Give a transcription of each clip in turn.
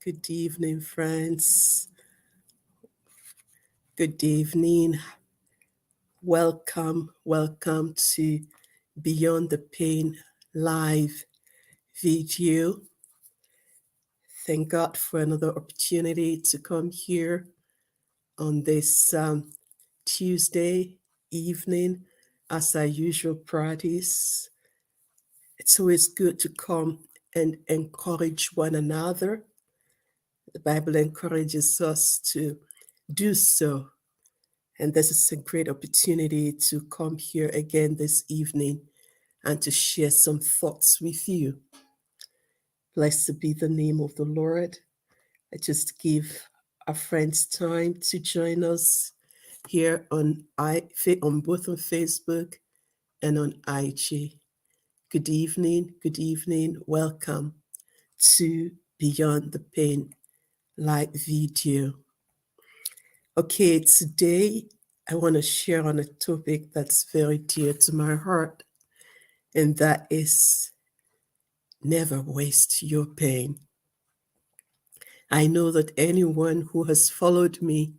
Good evening, friends. Good evening. Welcome to Beyond the Pain live video. Thank God for another opportunity to come here on this Tuesday evening as I usual practice. It's always good to come and encourage one another. The Bible encourages us to do so. And this is a great opportunity to come here again this evening and to share some thoughts with you. Blessed be the name of the Lord. I just give our friends time to join us here on both on Facebook and on IG. Good evening, welcome to Beyond the Pain live video. Okay, today I want to share on a topic that's very dear to my heart, and that is never waste your pain. I know that anyone who has followed me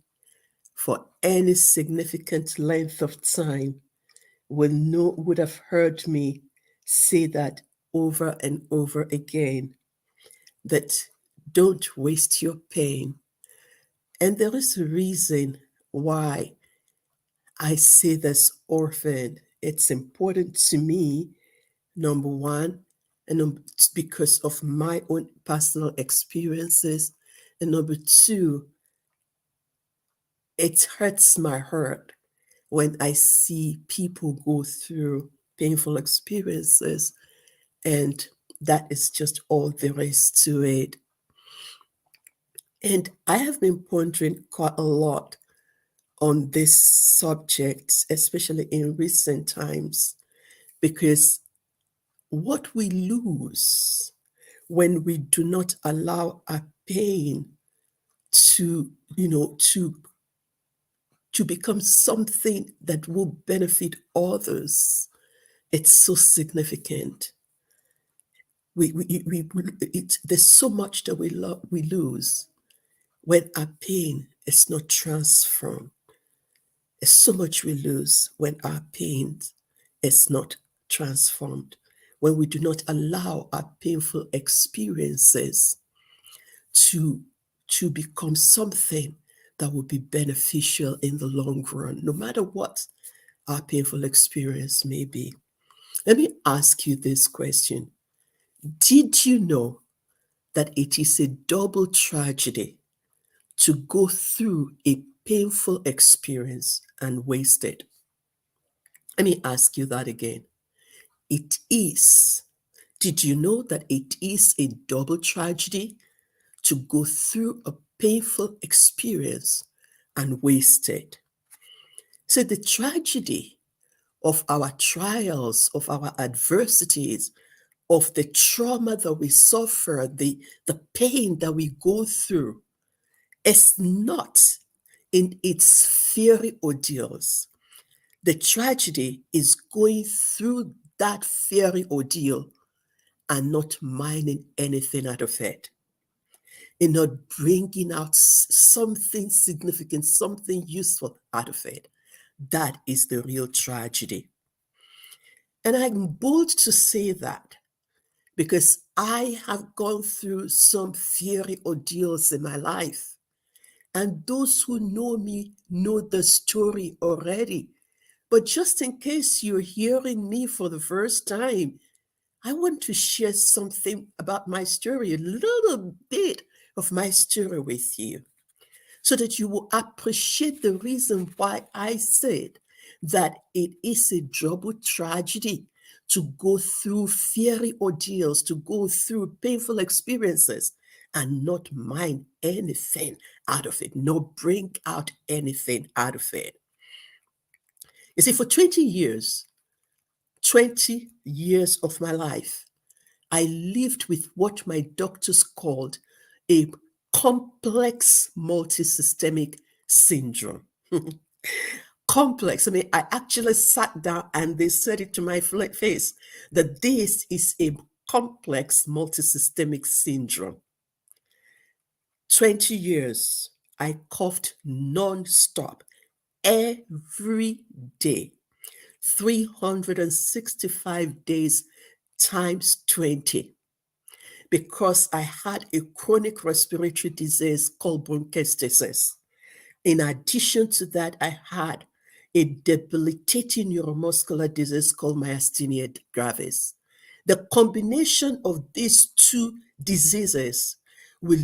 for any significant length of time would have heard me say that over and over again, that don't waste your pain. And there is a reason why I say this often. It's important to me, number one, and it's because of my own personal experiences. And number two, it hurts my heart when I see people go through painful experiences, and that is just all there is to it. And I have been pondering quite a lot on this subject, especially in recent times, because what we lose when we do not allow our pain to, to become something that will benefit others, it's so significant. There's so much that we lose when our pain is not transformed. There's so much we lose when our pain is not transformed, when we do not allow our painful experiences to become something that will be beneficial in the long run, no matter what our painful experience may be. Let me ask you this question. Did you know that it is a double tragedy to go through a painful experience and waste it? Let me ask you that again. It is. Did you know that it is a double tragedy to go through a painful experience and waste it? So the tragedy of our trials, of our adversities, of the trauma that we suffer, the pain that we go through, is not in its fiery ordeals. The tragedy is going through that fiery ordeal and not mining anything out of it, in not bringing out something significant, something useful out of it. That is the real tragedy. And I'm bold to say that because I have gone through some fiery ordeals in my life. And those who know me know the story already. But just in case you're hearing me for the first time, I want to share something about my story, a little bit of my story with you, so that you will appreciate the reason why I said that it is a double tragedy to go through fiery ordeals, to go through painful experiences and not mine anything out of it, nor bring out anything out of it. You see, for 20 years of my life, I lived with what my doctors called a complex multisystemic syndrome. Complex. I mean, I actually sat down and they said it to my face that this is a complex multisystemic syndrome. 20 years, I coughed non-stop every day, 365 days times 20, because I had a chronic respiratory disease called bronchiectasis. In addition to that, I had a debilitating neuromuscular disease called myasthenia gravis. The combination of these two diseases will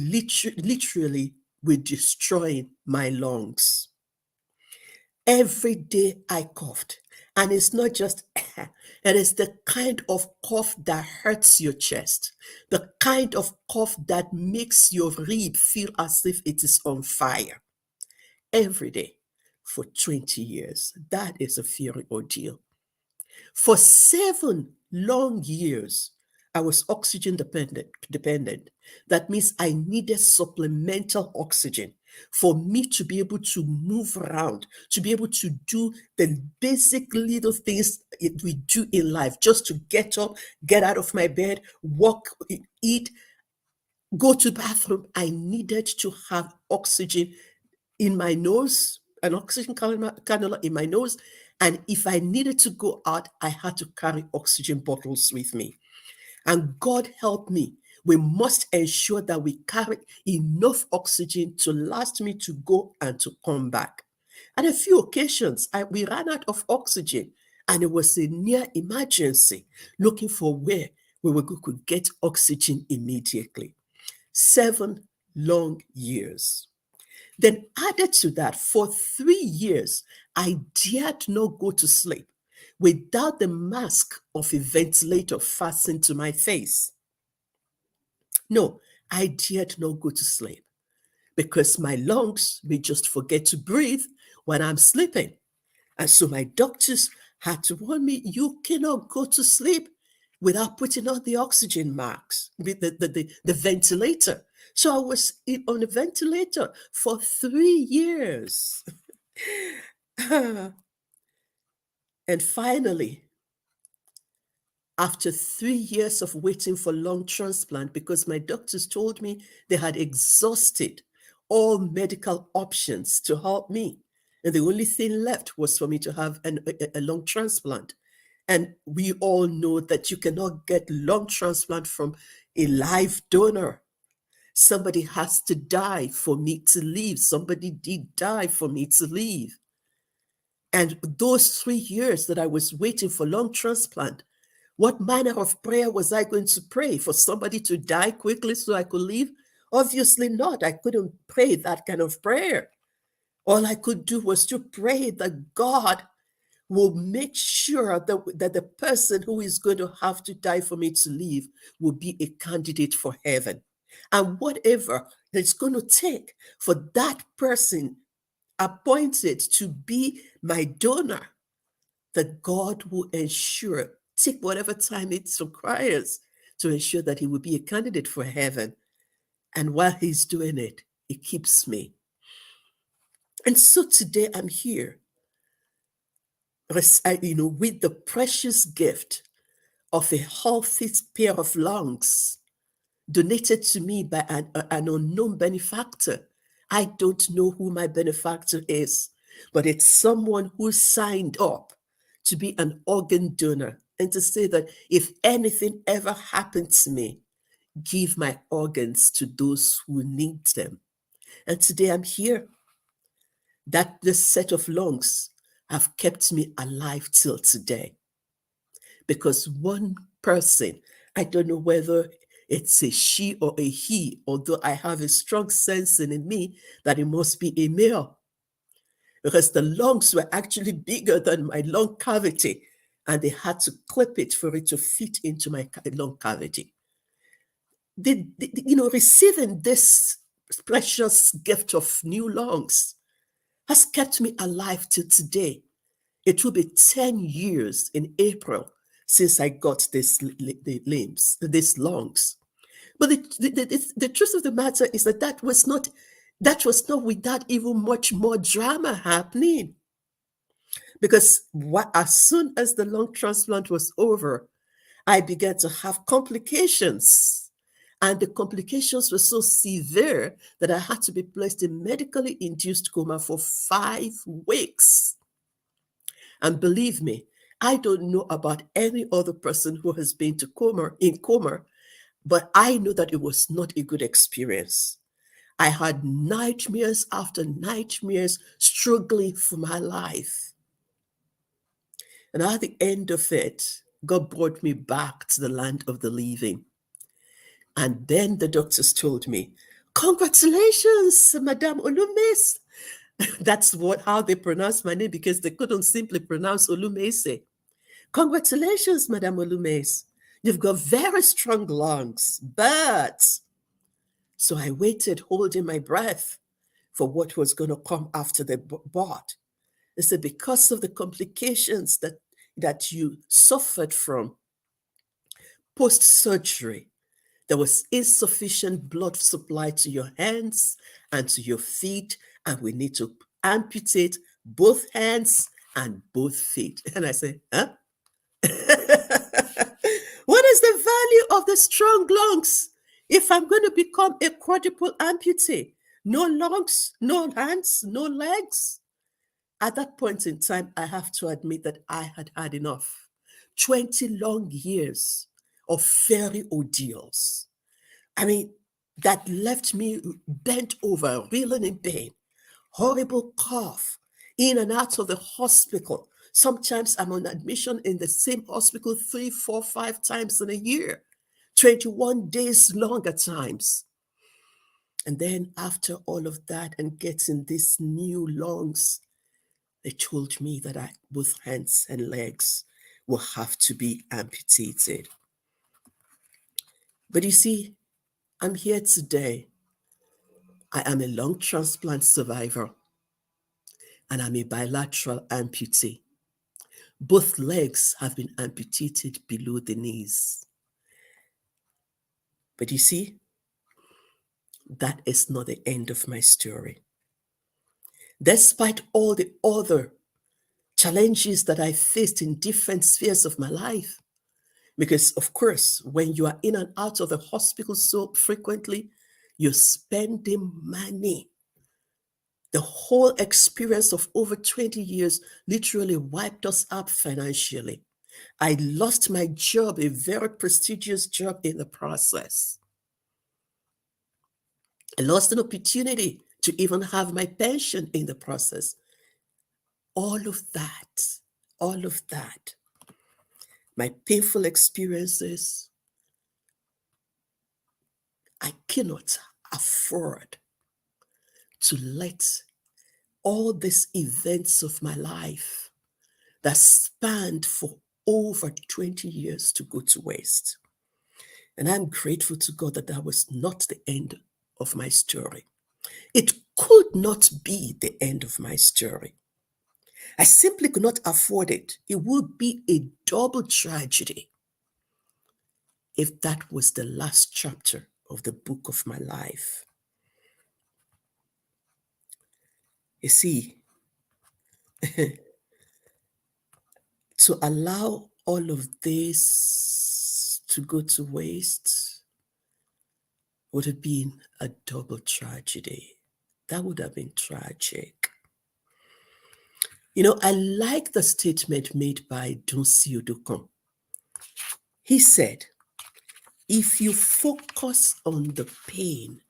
destroy my lungs. Every day I coughed. And it's not just it is the kind of cough that hurts your chest, the kind of cough that makes your rib feel as if it is on fire. Every day for 20 years. That is a fiery ordeal. For 7 long years, I was oxygen dependent. That means I needed supplemental oxygen for me to be able to move around, to be able to do the basic little things we do in life, just to get up, get out of my bed, walk, eat, go to the bathroom. I needed to have oxygen in my nose, an oxygen cannula in my nose. And if I needed to go out, I had to carry oxygen bottles with me. And God help me. We must ensure that we carry enough oxygen to last me to go and to come back. At a few occasions, we ran out of oxygen, and it was a near emergency, looking for where could get oxygen immediately. 7 long years. Then added to that, for 3 years, I dared not go to sleep without the mask of a ventilator fastened to my face. No, I dared not go to sleep because my lungs may just forget to breathe when I'm sleeping. And so my doctors had to warn me, you cannot go to sleep without putting on the oxygen mask, the ventilator. So I was on a ventilator for 3 years. And finally, after 3 years of waiting for lung transplant, because my doctors told me they had exhausted all medical options to help me, and the only thing left was for me to have a lung transplant. And we all know that you cannot get lung transplant from a live donor. Somebody has to die for me to live. Somebody did die for me to live. And those 3 years that I was waiting for lung transplant, what manner of prayer was I going to pray? For somebody to die quickly so I could live? Obviously not. I couldn't pray that kind of prayer. All I could do was to pray that God will make sure that the person who is going to have to die for me to live will be a candidate for heaven. And whatever it's going to take for that person appointed to be my donor, that God will ensure, take whatever time it requires to ensure that he will be a candidate for heaven. And while he's doing it, he keeps me. And so today I'm here, with the precious gift of a healthy pair of lungs donated to me by an unknown benefactor. I don't know who my benefactor is, but it's someone who signed up to be an organ donor and to say that if anything ever happened to me, give my organs to those who need them. And today I'm here. That this set of lungs have kept me alive till today. Because one person, I don't know whether it's a she or a he, although I have a strong sense in me that it must be a male, because the lungs were actually bigger than my lung cavity, and they had to clip it for it to fit into my lung cavity. Receiving this precious gift of new lungs has kept me alive till today. It will be 10 years in April since I got these lungs. But the truth of the matter is that was not without even much more drama happening. Because as soon as the lung transplant was over, I began to have complications. And the complications were so severe that I had to be placed in medically induced coma for 5 weeks. And believe me, I don't know about any other person who has been to coma, but I know that it was not a good experience. I had nightmares after nightmares, struggling for my life. And at the end of it, God brought me back to the land of the living. And then the doctors told me, "Congratulations, Madame Olumes." That's how they pronounced my name, because they couldn't simply pronounce Olumese. "Congratulations, Madame Olumes. You've got very strong lungs." But so I waited, holding my breath for what was going to come after the board. They said, "Because of the complications that you suffered from post-surgery, there was insufficient blood supply to your hands and to your feet, and we need to amputate both hands and both feet." And I said, "Huh?" What is the value of the strong lungs if I'm going to become a quadruple amputee? No lungs, no hands, no legs. At that point in time, I have to admit that I had had enough. 20 long years of fairy ordeals. I mean, that left me bent over, reeling in pain, horrible cough, in and out of the hospital. Sometimes I'm on admission in the same hospital 3, 4, 5 times in a year, 21 days long at times. And then after all of that and getting these new lungs, they told me that both hands and legs will have to be amputated. But you see, I'm here today. I am a lung transplant survivor, and I'm a bilateral amputee. Both legs have been amputated below the knees. But you see, that is not the end of my story. Despite all the other challenges that I faced in different spheres of my life, because of course, when you are in and out of the hospital so frequently, you're spending money. The whole experience of over 20 years literally wiped us up financially. I lost my job, a very prestigious job, in the process. I lost an opportunity to even have my pension in the process. All of that, my painful experiences, I cannot afford to let all these events of my life that spanned for over 20 years to go to waste. And I'm grateful to God that that was not the end of my story. It could not be the end of my story. I simply could not afford it. It would be a double tragedy if that was the last chapter of the book of my life. You see, to allow all of this to go to waste would have been a double tragedy. That would have been tragic. You know, I like the statement made by Dunsi Odukun. He said, "If you focus on the pain,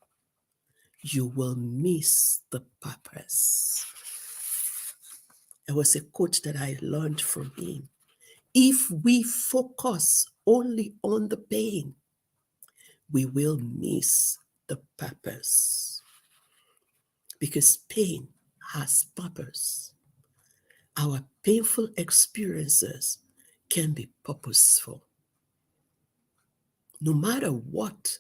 you will miss the purpose." It was a quote that I learned from him. If we focus only on the pain, we will miss the purpose. Because pain has purpose. Our painful experiences can be purposeful. No matter what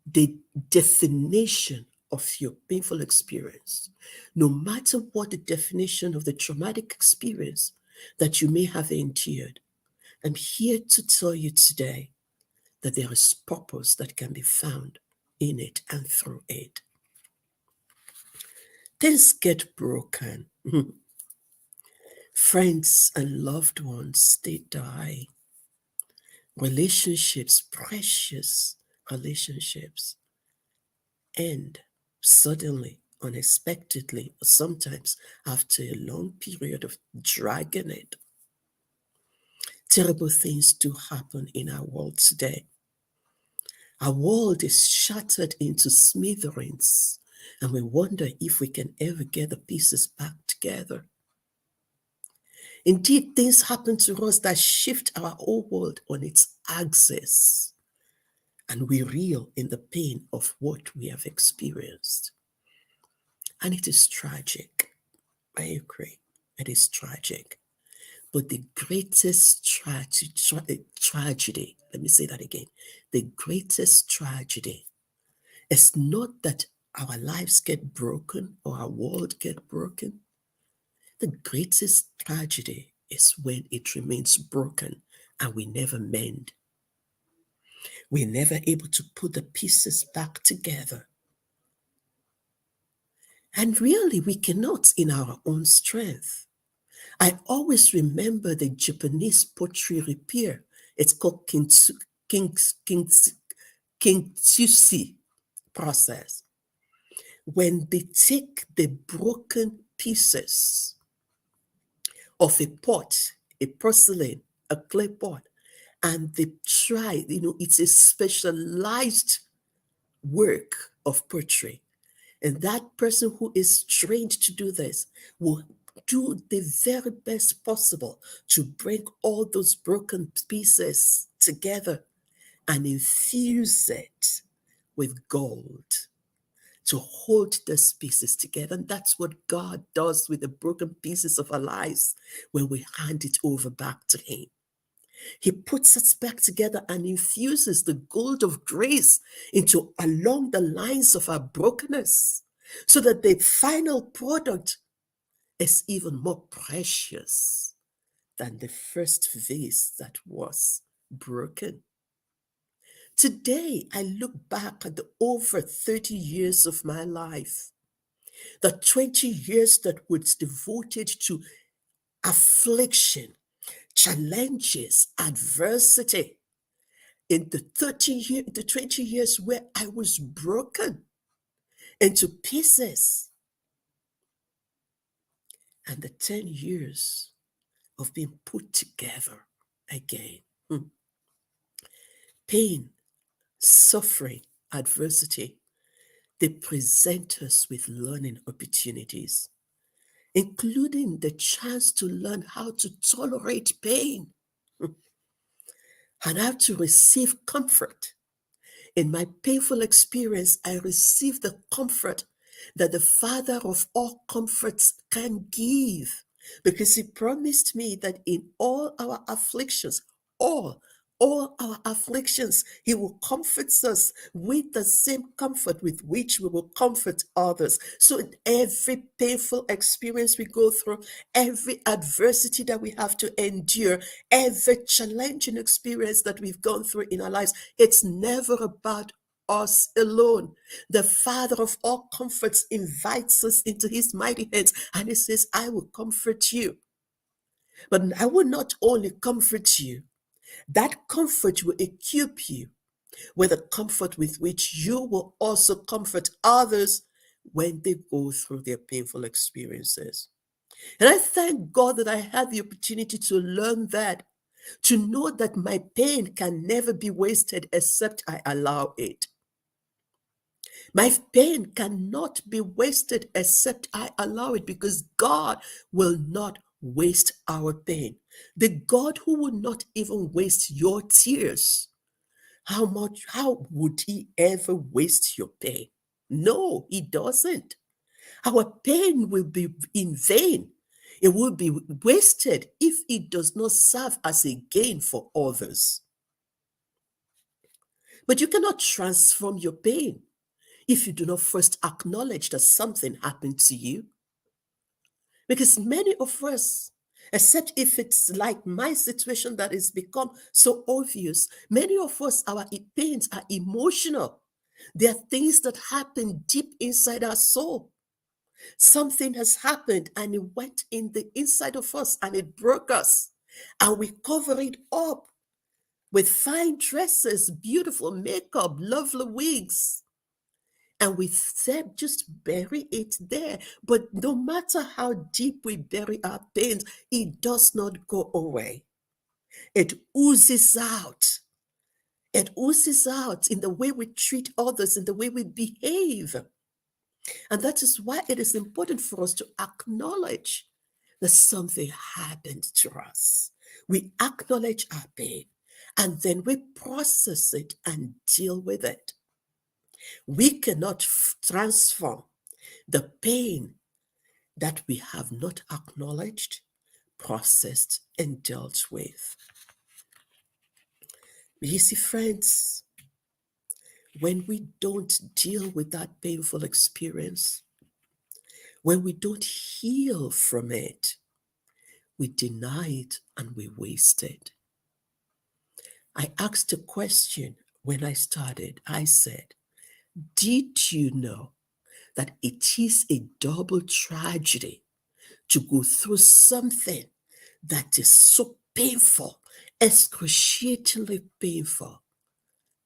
the definition of your painful experience, no matter what the definition of the traumatic experience that you may have endured, I'm here to tell you today that there is purpose that can be found in it and through it. Things get broken. Friends and loved ones, they die. Relationships, precious relationships end suddenly, unexpectedly, or sometimes after a long period of dragging it. Terrible things do happen in our world today. Our world is shattered into smithereens, and we wonder if we can ever get the pieces back together. Indeed, things happen to us that shift our whole world on its axis, and we reel in the pain of what we have experienced. And it is tragic. I agree. It is tragic. But the greatest tragedy, let me say that again, the greatest tragedy is not that our lives get broken or our world get broken. The greatest tragedy is when it remains broken and we never mend. We're never able to put the pieces back together. And really, we cannot in our own strength. I always remember the Japanese pottery repair. It's called kintsugi process. When they take the broken pieces of a pot, a porcelain, a clay pot, and they try, it's a specialized work of pottery. And that person who is trained to do this will do the very best possible to bring all those broken pieces together and infuse it with gold to hold those pieces together. And that's what God does with the broken pieces of our lives when we hand it over back to Him. He puts us back together and infuses the gold of grace into along the lines of our brokenness so that the final product is even more precious than the first vase that was broken. Today, I look back at the over 30 years of my life, the 20 years that was devoted to affliction, challenges, adversity, in the 20 years where I was broken into pieces, and the 10 years of being put together again. Pain, suffering, adversity, they present us with learning opportunities, including the chance to learn how to tolerate pain and how to receive comfort. In my painful experience, I received the comfort that the Father of all comforts can give, because He promised me that in all our afflictions, all our afflictions, He will comfort us with the same comfort with which we will comfort others. So in every painful experience we go through, every adversity that we have to endure, every challenging experience that we've gone through in our lives, it's never about us alone. The Father of all comforts invites us into His mighty hands and He says, I will comfort you. But I will not only comfort you, that comfort will equip you with a comfort with which you will also comfort others when they go through their painful experiences. And I thank God that I had the opportunity to learn that, to know that my pain can never be wasted except I allow it. My pain cannot be wasted except I allow it, because God will not waste our pain. The God who will not even waste your tears, how would He ever waste your pain? No, He doesn't. Our pain will be in vain. It will be wasted if it does not serve as a gain for others. But you cannot transform your pain if you do not first acknowledge that something happened to you. Because many of us, except if it's like my situation that has become so obvious, many of us, our pains are emotional. They are things that happen deep inside our soul. Something has happened and it went in the inside of us and it broke us. And we cover it up with fine dresses, beautiful makeup, lovely wigs. And we said, just bury it there. But no matter how deep we bury our pains, it does not go away. It oozes out. It oozes out in the way we treat others, in the way we behave. And that is why it is important for us to acknowledge that something happened to us. We acknowledge our pain and then we process it and deal with it. We cannot transform the pain that we have not acknowledged, processed, and dealt with. You see, friends, when we don't deal with that painful experience, when we don't heal from it, we deny it and we waste it. I asked a question when I started. I said, did you know that it is a double tragedy to go through something that is so painful, excruciatingly painful,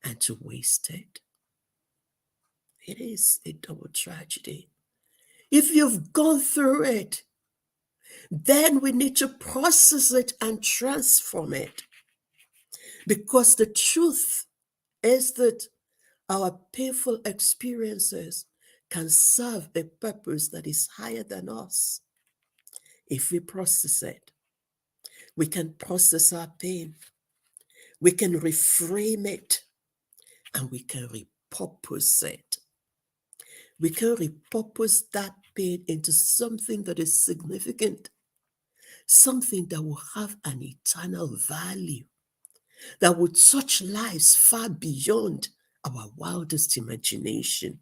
and to waste it? It is a double tragedy. If you've gone through it, then we need to process it and transform it. Because the truth is that our painful experiences can serve a purpose that is higher than us. If we process it, we can process our pain, we can reframe it, and we can repurpose it. We can repurpose that pain into something that is significant, something that will have an eternal value, that will touch lives far beyond our wildest imagination.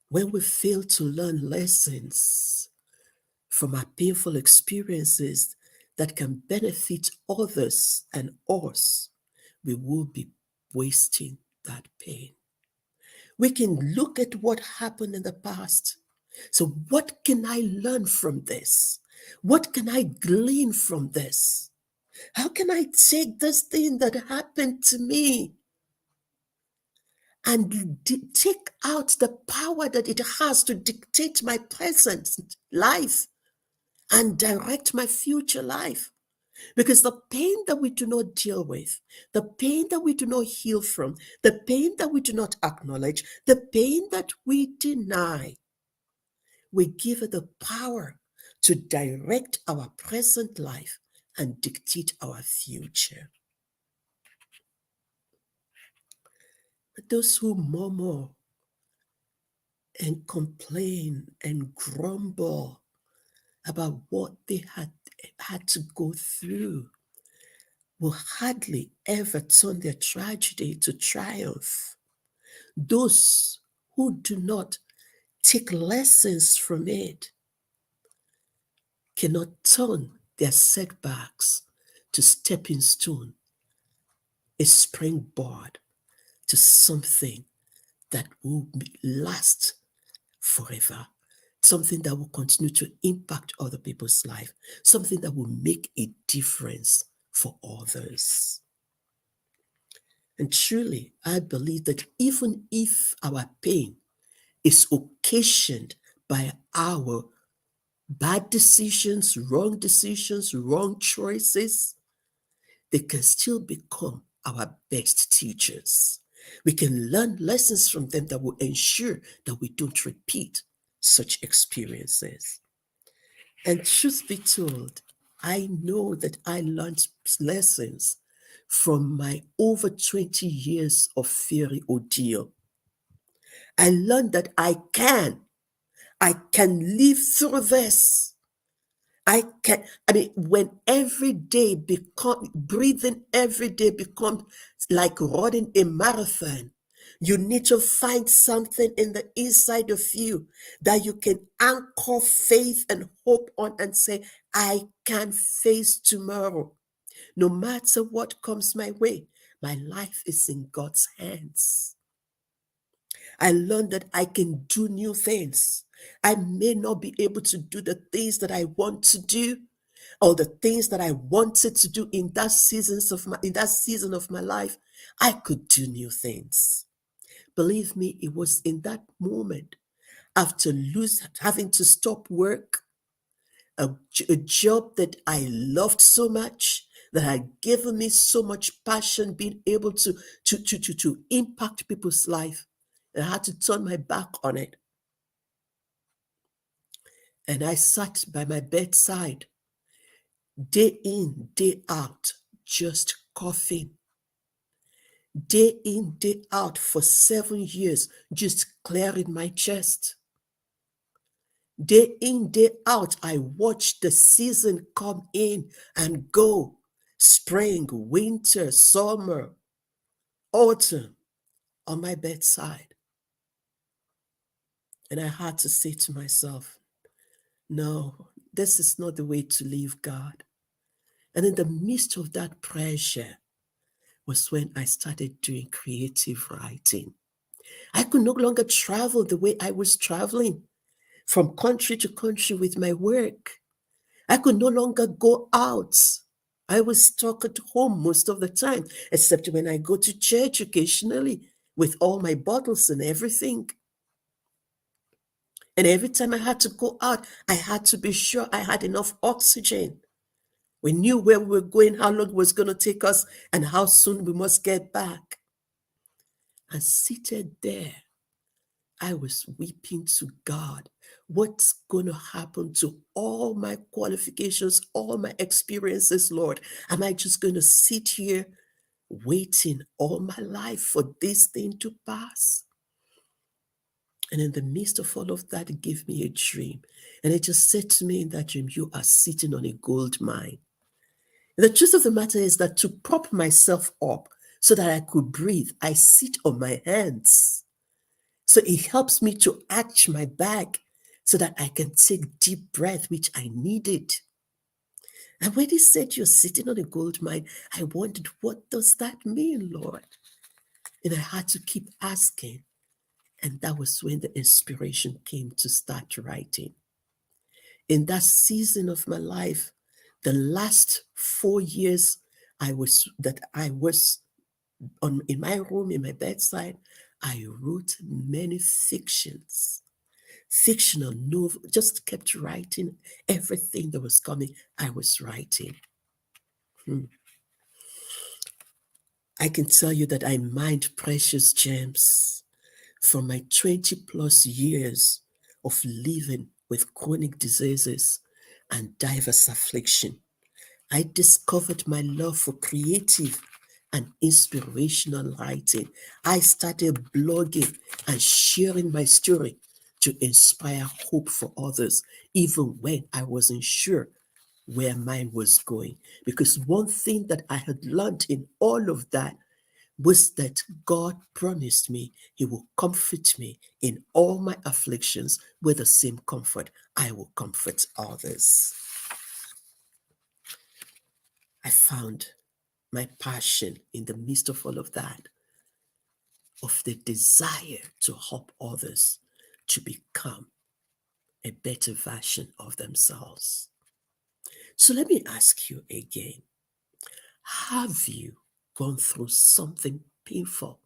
When we fail to learn lessons from our painful experiences that can benefit others and us, we will be wasting that pain. We can look at what happened in the past. So, what can I learn from this? What can I glean from this? How can I take this thing that happened to me and take out the power that it has to dictate my present life and direct my future life? Because the pain that we do not deal with, the pain that we do not heal from, the pain that we do not acknowledge, the pain that we deny, we give it the power to direct our present life and dictate our future. But those who murmur and complain and grumble about what they had to go through will hardly ever turn their tragedy to triumph. Those who do not take lessons from it cannot turn their setbacks to stepping stone, a springboard to something that will last forever, something that will continue to impact other people's life, something that will make a difference for others. And truly, I believe that even if our pain is occasioned by our bad decisions, wrong choices, they can still become our best teachers. We can learn lessons from them that will ensure that we don't repeat such experiences. And truth be told, I know that I learned lessons from my over 20 years of theory ordeal. I learned that I can live through this. When every day breathing every day becomes like running a marathon, you need to find something in the inside of you that you can anchor faith and hope on and say, I can face tomorrow. No matter what comes my way, my life is in God's hands. I learned that I can do new things. I may not be able to do the things that I want to do, all the things that I wanted to do in that season of my life, I could do new things. Believe me, it was in that moment, after having to stop work, a job that I loved so much, that had given me so much passion, being able to impact people's life. And I had to turn my back on it. And I sat by my bedside, day in, day out, just coughing. Day in, day out for 7 years, just clearing my chest. Day in, day out, I watched the season come in and go. Spring, winter, summer, autumn on my bedside. And I had to say to myself, no, this is not the way to live, God. And in the midst of that pressure was when I started doing creative writing. I could no longer travel the way I was traveling from country to country with my work. I could no longer go out. I was stuck at home most of the time, except when I go to church occasionally with all my bottles and everything. And every time I had to go out, I had to be sure I had enough oxygen. We knew where we were going, how long it was going to take us, and how soon we must get back. And seated there, I was weeping to God. What's going to happen to all my qualifications, all my experiences, Lord? Am I just going to sit here waiting all my life for this thing to pass? And in the midst of all of that, it gave me a dream. And it just said to me in that dream, you are sitting on a gold mine. The truth of the matter is that to prop myself up so that I could breathe, I sit on my hands. So it helps me to arch my back so that I can take deep breath, which I needed. And when he said you're sitting on a gold mine, I wondered, what does that mean, Lord? And I had to keep asking. And that was when the inspiration came to start writing. In that season of my life, the last 4 years I was in my room, in my bedside, I wrote many fictional novel, just kept writing everything that was coming. I was writing. I can tell you that I mined precious gems from my 20 plus years of living with chronic diseases and diverse affliction. I discovered my love for creative and inspirational writing. I started blogging and sharing my story to inspire hope for others, even when I wasn't sure where mine was going. Because one thing that I had learned in all of that was that God promised me He will comfort me in all my afflictions with the same comfort I will comfort others. I found my passion in the midst of all of that, of the desire to help others to become a better version of themselves. So let me ask you again, have you gone through something painful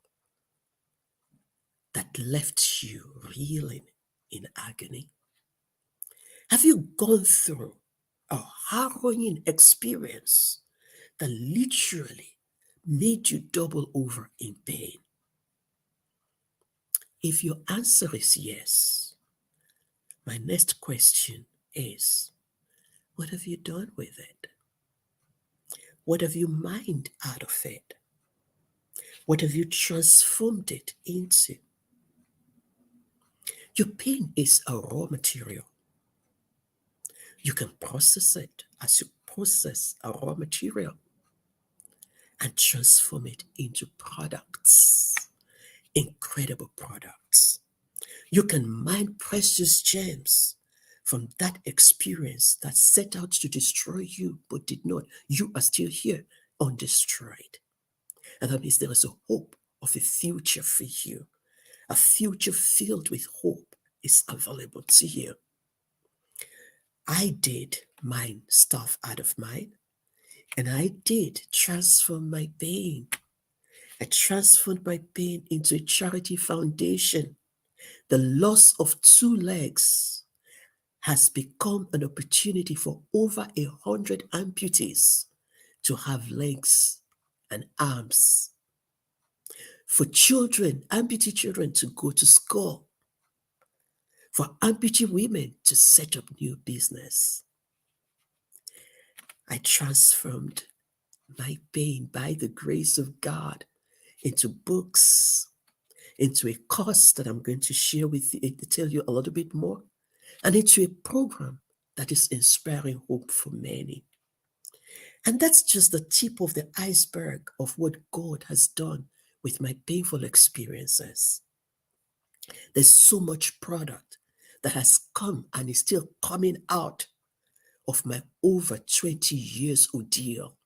that left you reeling in agony? Have you gone through a harrowing experience that literally made you double over in pain? If your answer is yes, my next question is, what have you done with it? What have you mined out of it? What have you transformed it into? Your pain is a raw material. You can process it as you process a raw material and transform it into products, incredible products. You can mine precious gems from that experience that set out to destroy you but did not. You are still here undestroyed. And that means there is a hope of a future for you. A future filled with hope is available to you. I did mine stuff out of mine, and I did transform my pain. I transformed my pain into a charity foundation. The loss of two legs has become an opportunity for over 100 amputees to have legs and arms. For children, amputee children to go to school. For amputee women to set up new business. I transformed my pain by the grace of God into books, into a course that I'm going to share with you, to tell you a little bit more, and into a program that is inspiring hope for many. And that's just the tip of the iceberg of what God has done with my painful experiences. There's so much product that has come and is still coming out of my over 20 years ordeal.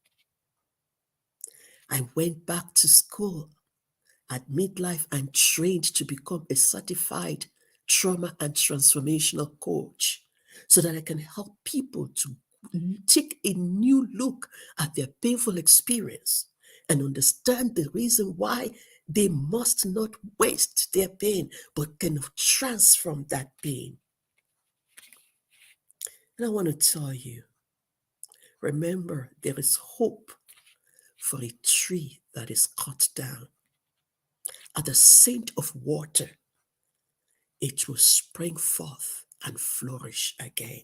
I went back to school at midlife and trained to become a certified trauma and transformational coach so that I can help people to take a new look at their painful experience and understand the reason why they must not waste their pain but can transform that pain. And I want to tell you, remember, there is hope for a tree that is cut down. At the scent of water, it will spring forth and flourish again.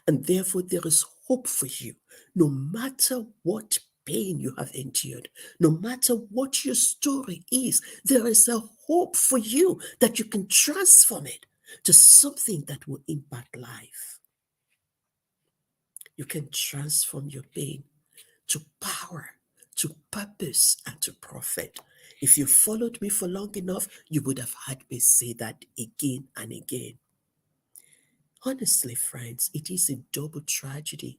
And therefore, there is hope for you, no matter what pain you have endured, no matter what your story is, there is a hope for you that you can transform it to something that will impact life. You can transform your pain to power, to purpose, and to profit. If you followed me for long enough, you would have heard me say that again and again. Honestly, friends, it is a double tragedy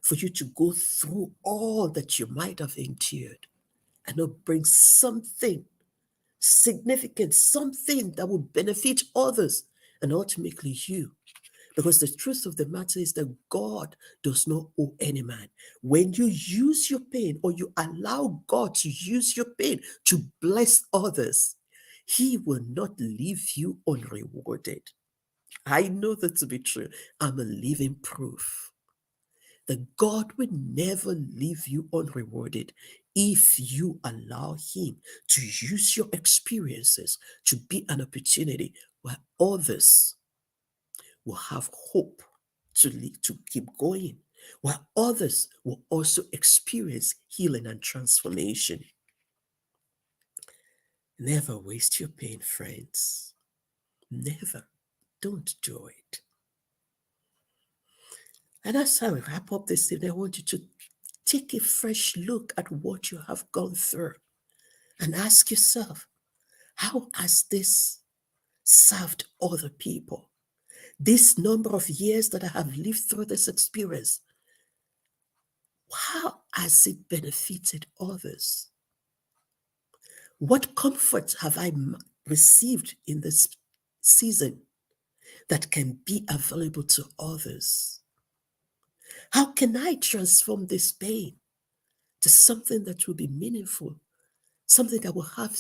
for you to go through all that you might have endured and not bring something significant, something that will benefit others and ultimately you. Because the truth of the matter is that God does not owe any man. When you use your pain or you allow God to use your pain to bless others, He will not leave you unrewarded. I know that to be true. I'm a living proof that God will never leave you unrewarded if you allow Him to use your experiences to be an opportunity where others will have hope to keep going, while others will also experience healing and transformation. Never waste your pain, friends. Never. Don't do it. And as I wrap up this evening, I want you to take a fresh look at what you have gone through and ask yourself, how has this served other people? This number of years that I have lived through this experience, how has it benefited others? What comfort have I received in this season that can be available to others? How can I transform this pain to something that will be meaningful, something that will have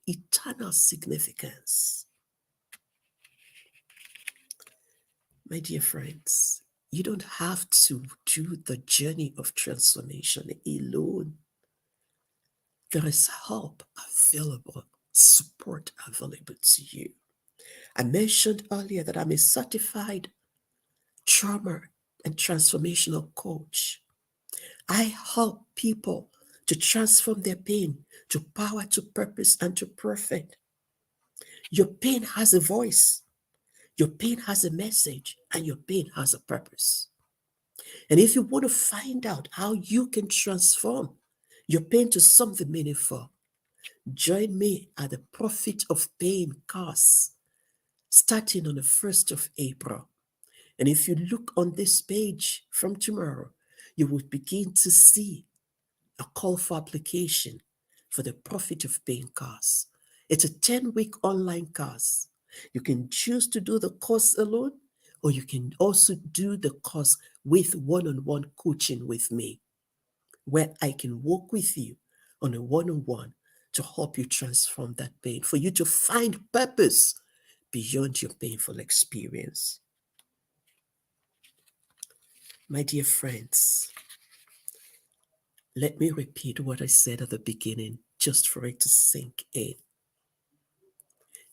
eternal significance? My dear friends, you don't have to do the journey of transformation alone. There is help available, support available to you. I mentioned earlier that I'm a certified trauma and transformational coach. I help people to transform their pain to power, to purpose, and to profit. Your pain has a voice, your pain has a message, and your pain has a purpose. And if you want to find out how you can transform your pain to something meaningful, join me at the Profit of Pain course starting on the 1st of April. And if you look on this page from tomorrow, you will begin to see a call for application for the Profit of Pain course. It's a 10-week online course. You can choose to do the course alone, or you can also do the course with one-on-one coaching with me, where I can work with you on a one-on-one to help you transform that pain, for you to find purpose beyond your painful experience. My dear friends, let me repeat what I said at the beginning, just for it to sink in.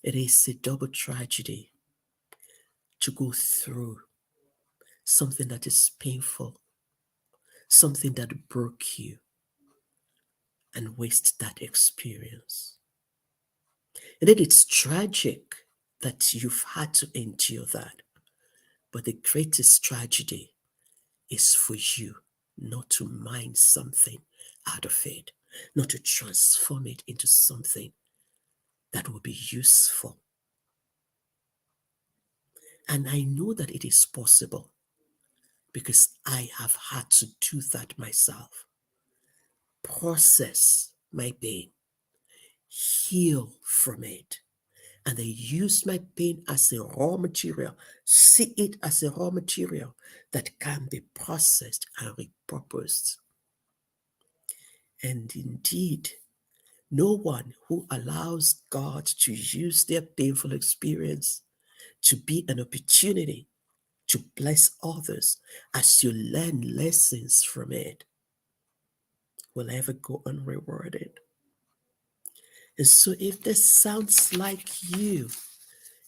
It is a double tragedy to go through something that is painful, something that broke you, and waste that experience. And it's tragic that you've had to endure that. But the greatest tragedy is for you not to mine something out of it, not to transform it into something that will be useful. And I know that it is possible because I have had to do that myself. Process my pain, heal from it, and I use my pain as a raw material, see it as a raw material that can be processed and repurposed. And indeed, no one who allows God to use their painful experience to be an opportunity to bless others as you learn lessons from it will ever go unrewarded. And so, if this sounds like you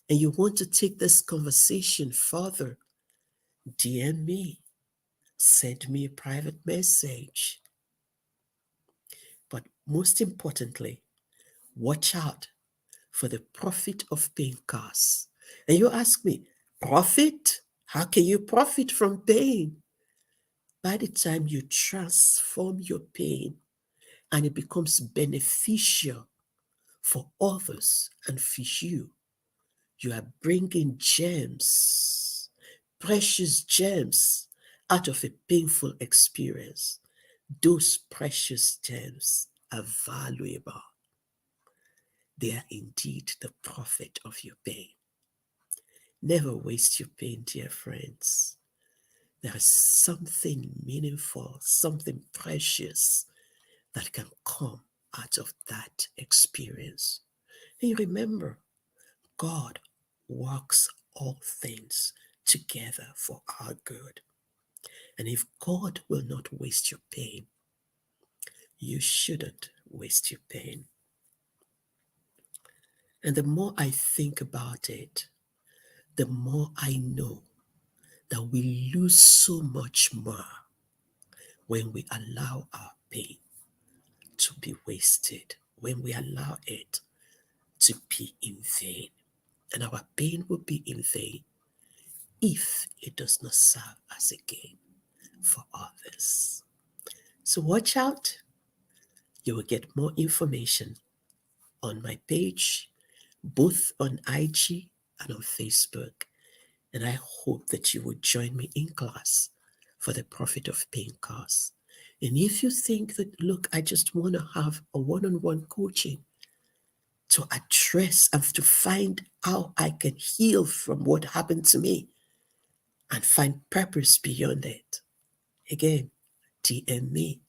and you want to take this conversation further, DM me, send me a private message. But most importantly, watch out for the profit of pain costs. And you ask me, profit? How can you profit from pain? By the time you transform your pain and it becomes beneficial for others and for you, you are bringing gems, precious gems, out of a painful experience. Those precious gems are valuable. They are indeed the profit of your pain. Never waste your pain, dear friends. There is something meaningful, something precious that can come out of that experience. And you remember, God works all things together for our good. And if God will not waste your pain, you shouldn't waste your pain. And the more I think about it, the more I know that we lose so much more when we allow our pain to be wasted, when we allow it to be in vain. And our pain will be in vain if it does not serve as a gain for others. So watch out. You will get more information on my page, both on IG and on Facebook. And I hope that you will join me in class for the Profit of Pain course. And if you think that, look, I just want to have a one-on-one coaching to address and to find how I can heal from what happened to me and find purpose beyond it, again, DM me.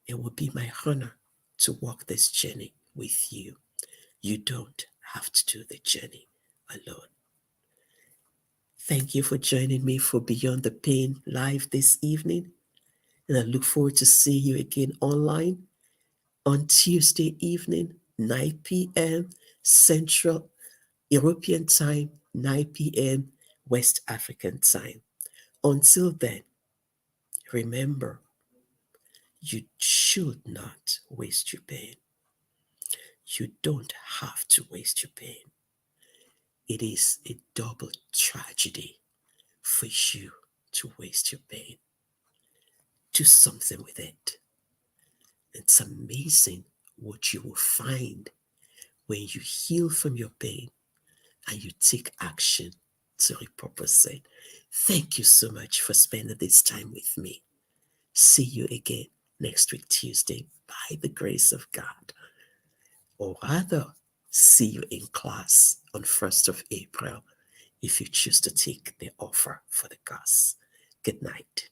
It will be my honor to walk this journey with you. You don't have to do the journey alone. Thank you for joining me for Beyond the Pain live this evening. And I look forward to seeing you again online on Tuesday evening, 9 p.m. Central European Time, 9 p.m. West African Time. Until then, remember, you should not waste your pain. You don't have to waste your pain. It is a double tragedy for you to waste your pain. Do something with it. It's amazing what you will find when you heal from your pain and you take action to repurpose it. Thank you so much for spending this time with me. See you again next week, Tuesday, by the grace of God. Or rather, see you in class on 1st of April if you choose to take the offer for the gas. Good night.